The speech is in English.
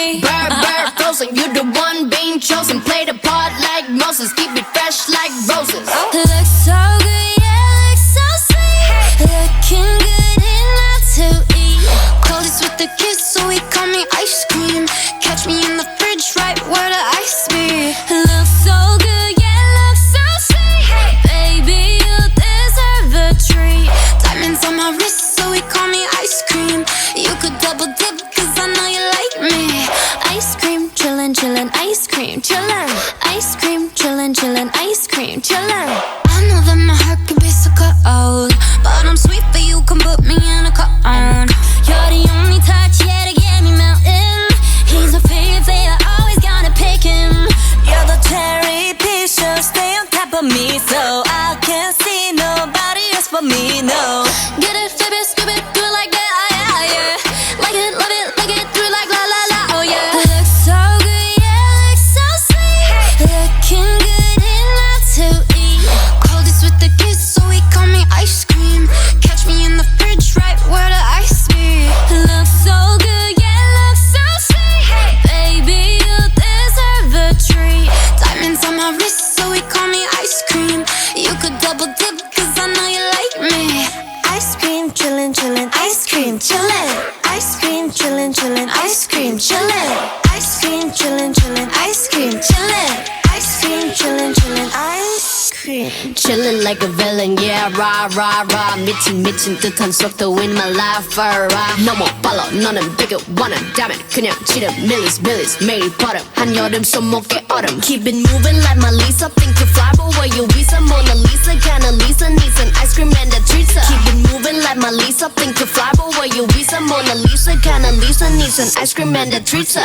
me. Bird, frozen, you the one being chosen. Play the part like Moses, keep it fresh like roses. Looks so good, yeah, looks so sweet. Looking good enough to eat. Coldest with the kiss, so he call me ice cream. Catch me in the fridge, right where the ice be. Looks so good, yeah, looks so sweet. Baby, you deserve a treat. Diamonds on my wrist, so he call me ice cream. You could double dip, cause I know you like me. Ice cream, chillin', chillin', ice cream, chillin'. Ice cream, chillin', chillin', ice cream, chillin'. I know that my heart can be so cold, but I'm sweet, but you can put me in a cone. You're the only touch, yeah, to get me melting. He's a favorite, always gotta pick him. You're the cherry piece, so stay on top of me, so I can't see nobody else but me, no. Get it, flip it, skip it, do it like that, yeah, yeah. Like it, love it, like it, do it like la la la, oh yeah. Looks so good, yeah, looks so sweet. Looking good enough to eat. Coldest with the kiss, so he call me ice cream. Catch me in the fridge, right where the ice be. Looks so good, yeah, looks so sweet. Baby, you deserve a treat. Diamonds on my wrist, so he call me ice cream. You could double dip, cause I know you like me. Ice cream, chillin', chillin', ice cream, chillin'. Ice cream, chillin', chillin', ice cream, chillin'. Ice cream, chillin', chillin', ice cream, chillin'. Ice cream, chillin', chillin', ice cream. Chillin' like a villain, yeah, rah, rah, rah. 미친 듯한 속도 in my life, rah. 너무 빨라, 너는 되게 원한다면 그냥 지름 밀리스 매일 버릇 한여름 손목에 얼음. Keep it moving like my Lisa, think you fly, but where you visa? Mona Lisa, kinda Lisa, needs an ice cream and a treat. Keep it moving like my Lisa, think you fly, but where you visa? Mona Lisa, kinda Lisa, needs an ice cream and a treat.